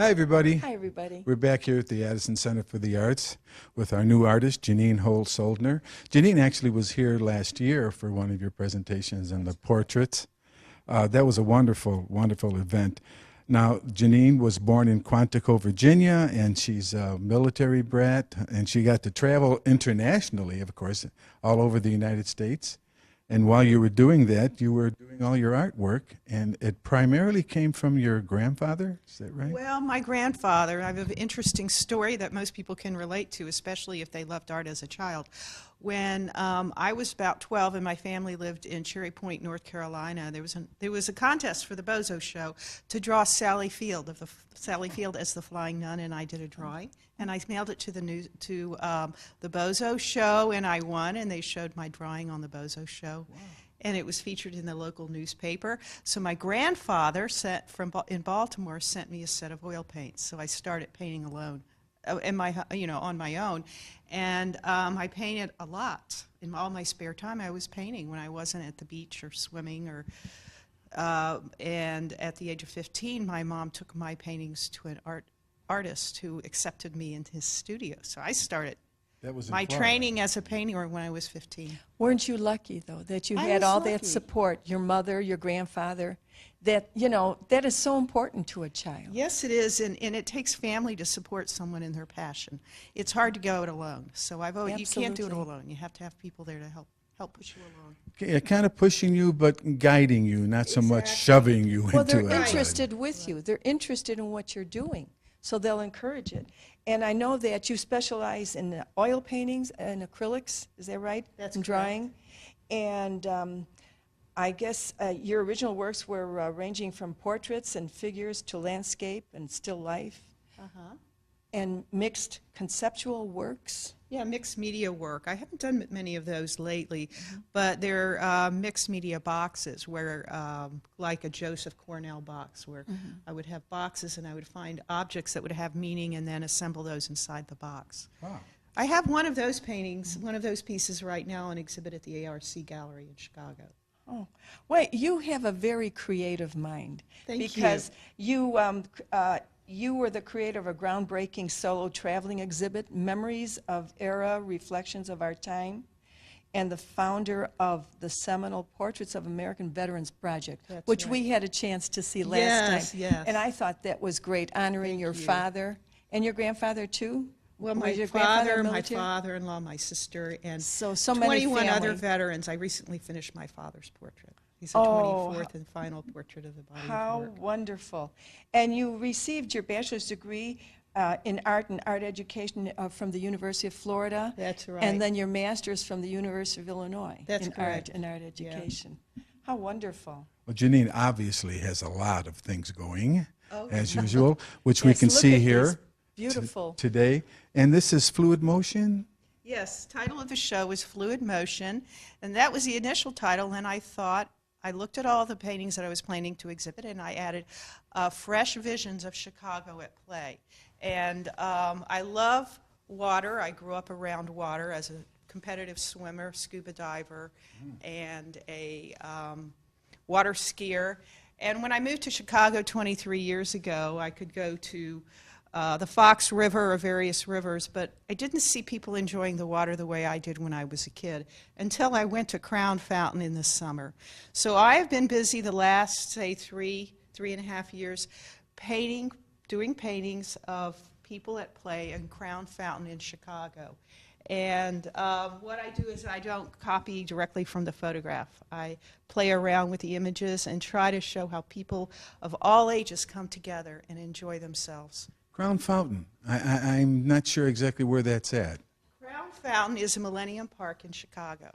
Hi, everybody. Hi, everybody. We're back here at the Addison Center for the Arts with our new artist, Janine Hill-Soldner. Janine actually was here last year for one of your presentations on the portraits. That was a wonderful, wonderful event. Now, Janine was born in Quantico, Virginia, and she's a military brat, and she got to travel internationally, of course, all over the United States. And while you were doing that, you were doing all your artwork, and it primarily came from your grandfather, is that right? Well, my grandfather, I have an interesting story that most people can relate to, especially if they loved art as a child. When I was about 12 and my family lived in Cherry Point, North Carolina, there was a contest for the Bozo Show to draw Sally Field as the Flying Nun, and I did a drawing, and I mailed it to the Bozo Show, and I won, and they showed my drawing on the Bozo Show. Wow. And it was featured in the local newspaper. So my grandfather in Baltimore sent me a set of oil paints. So I started painting alone, on my own, and I painted a lot. In all my spare time, I was painting when I wasn't at the beach or swimming or. And at the age of 15, my mom took my paintings to an artist who accepted me into his studio. So I started my training as a painter when I was 15. Weren't you lucky, though, that you had all that support, your mother, your grandfather, that is so important to a child? Yes, it is, and it takes family to support someone in their passion. It's hard to go it alone. So you can't do it alone. You have to have people there to help push you along. Yeah, kind of pushing you, but guiding you, not so much shoving you into it. Well, they're interested with you. They're interested in what you're doing, so they'll encourage it. And I know that you specialize in oil paintings and acrylics. Is that right? That's correct. Drawing. And I guess your original works were ranging from portraits and figures to landscape and still life. Uh-huh. And mixed conceptual works. Yeah, mixed media work. I haven't done many of those lately, but they're mixed media boxes where, like a Joseph Cornell box, where I would have boxes and I would find objects that would have meaning and then assemble those inside the box. Wow. I have one of those paintings, one of those pieces right now on exhibit at the ARC Gallery in Chicago. Oh, wait, you have a very creative mind. Thank you. Because you were the creator of a groundbreaking solo traveling exhibit, Memories of Era, Reflections of Our Time, and the founder of the seminal Portraits of American Veterans Project, which we had a chance to see last time. Yes. And I thought that was great, honoring your father and your grandfather, too? Well, my father, my father-in-law, my sister, and so 21 other veterans. I recently finished my father's portrait. He's the 24th and final portrait of the body of work. How wonderful. And you received your bachelor's degree in art and art education from the University of Florida. That's right. And then your master's from the University of Illinois. That's in correct. Art and art education. Yeah. How wonderful. Well, Janine obviously has a lot of things going, as usual, which we can see here beautiful today. And this is Fluid Motion? Yes, title of the show is Fluid Motion, and that was the initial title, and I looked at all the paintings that I was planning to exhibit, and I added fresh visions of Chicago at play. And I love water. I grew up around water as a competitive swimmer, scuba diver, and a water skier. And when I moved to Chicago 23 years ago, I could go to the Fox River or various rivers, but I didn't see people enjoying the water the way I did when I was a kid until I went to Crown Fountain in the summer. So I have been busy the last, say, three and a half years doing paintings of people at play in Crown Fountain in Chicago. And what I do is I don't copy directly from the photograph. I play around with the images and try to show how people of all ages come together and enjoy themselves. Crown Fountain. I'm not sure exactly where that's at. Crown Fountain is a Millennium Park in Chicago.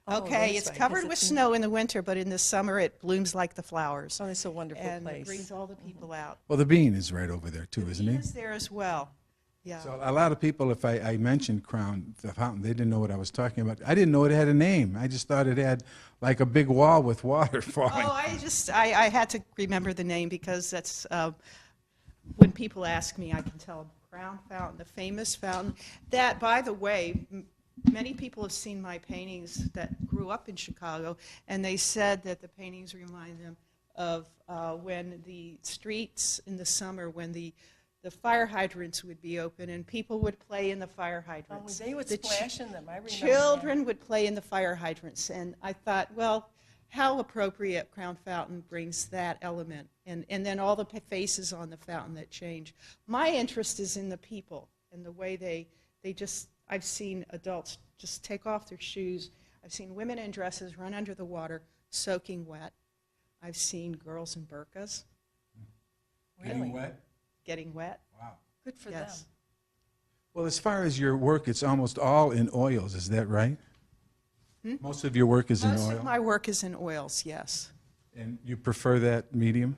Oh, Okay, it's right, covered with snow in the winter, but in the summer it blooms like the flowers. Oh, it's a wonderful and place. And it brings all the people out. Well, the Bean is right over there, too, isn't he? The Bean is there as well. Yeah. So a lot of people, if I mentioned Crown Fountain, they didn't know what I was talking about. I didn't know it had a name. I just thought it had like a big wall with water falling. Oh, I had to remember the name because that's... when people ask me, I can tell them Crown Fountain, the famous fountain. That, by the way, many people have seen my paintings that grew up in Chicago, and they said that the paintings remind them of when the streets in the summer, when the fire hydrants would be open and people would play in the fire hydrants. They would splash in them, I remember. Children would play in the fire hydrants, and I thought, well, how appropriate Crown Fountain brings that element, and then all the faces on the fountain that change. My interest is in the people and the way they just, I've seen adults just take off their shoes. I've seen women in dresses run under the water, soaking wet. I've seen girls in burqas. Really? Getting wet? Getting wet. Wow. Good for Yes. them. Well, as far as your work, it's almost all in oils, is that right? Most of your work is in Most oil? of my work is in oils, yes. And you prefer that medium?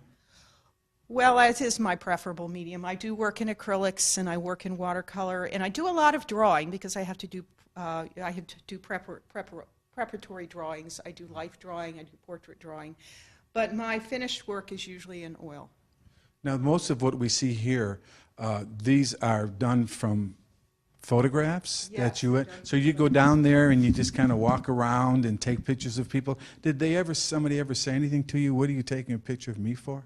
Well, it is my preferable medium. I do work in acrylics and I work in watercolor, and I do a lot of drawing because I have to do preparatory drawings. I do life drawing, I do portrait drawing, but my finished work is usually in oil. Now, most of what we see here, these are done from photographs Yes, that you. done from So you go down there and you just kind of walk around and take pictures of people. Did somebody ever say anything to you? What are you taking a picture of me for?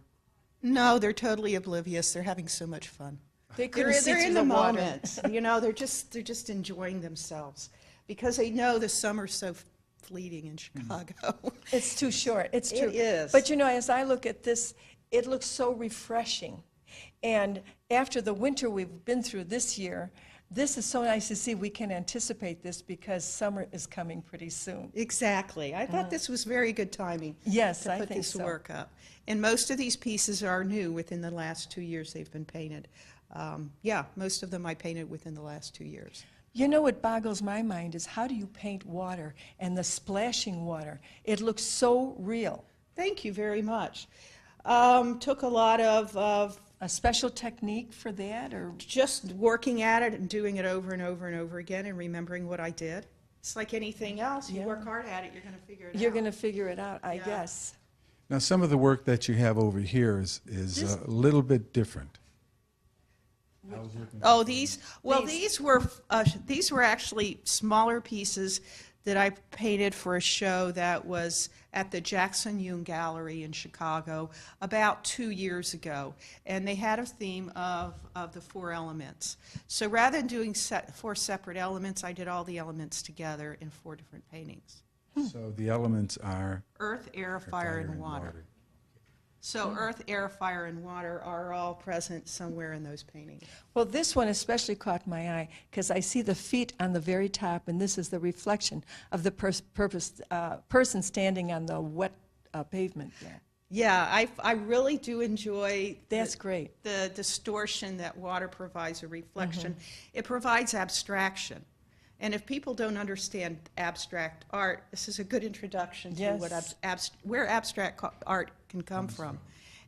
No, they're totally oblivious. They're having so much fun. They couldn't see They're through in the the water. moment. You know, they're just enjoying themselves because they know the summer's so fleeting in Chicago. It's too short. It's It true. is. But you know, as I look at this, it looks so refreshing. And after the winter we've been through this year, this is so nice to see. We can anticipate this because summer is coming pretty soon. Exactly. I thought this was very good timing. Yes, to I put think this so. work up. And most of these pieces are new within the last 2 years they've been painted. Yeah, most of them I painted within the last 2 years. You know what boggles my mind is how do you paint water and the splashing water? It looks so real. Thank you very much. Took a lot of A special technique for that, or just working at it and doing it over and over and over again and remembering what I did. It's like anything else. You Yeah. work hard at it, you're going to figure it you're out. going to figure it out, I Yeah. guess. Now, some of the work that you have over here is a little bit different. Oh, these were actually smaller pieces that I painted for a show that was at the Jackson Young Gallery in Chicago about 2 years ago, and they had a theme of the 4 elements. So rather than doing 4 separate elements, I did all the elements together in 4 different paintings. So the elements are Earth, air, fire, and water. So earth, air, fire, and water are all present somewhere in those paintings. Well, this one especially caught my eye because I see the feet on the very top, and this is the reflection of the person standing on the wet pavement there. Yeah, I really do enjoy That's great. the distortion that water provides, a reflection. It provides abstraction. And if people don't understand abstract art, this is a good introduction to what Yes. where abstract art can come from.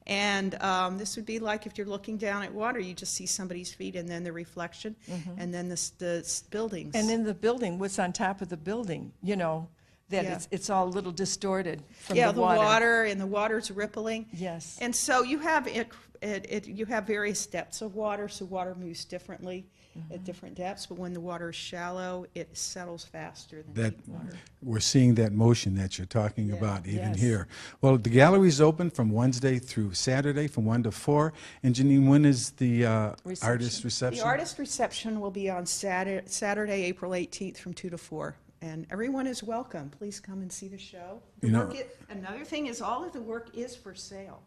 And this would be like if you're looking down at water, you just see somebody's feet and then the reflection and then the buildings. And in the building, what's on top of the building, you know, that Yeah. it's all a little distorted from yeah, the water. and the water's rippling. Yes. And so you have you have various depths of water, so water moves differently at different depths, but when the water is shallow, it settles faster than that deep water. we're seeing that motion that you're talking about even Yes. here. Well, the gallery's open from Wednesday through Saturday from 1 to 4. And Janine, when is the artist reception? The artist reception will be on Saturday, April 18th from 2 to 4. And everyone is welcome. Please come and see the show. Another thing is all of the work is for sale.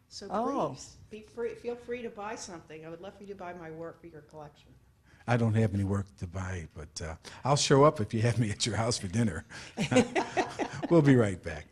So Oh. please feel free to buy something. I would love for you to buy my work for your collection. I don't have any work to buy, but I'll show up if you have me at your house for dinner. We'll be right back.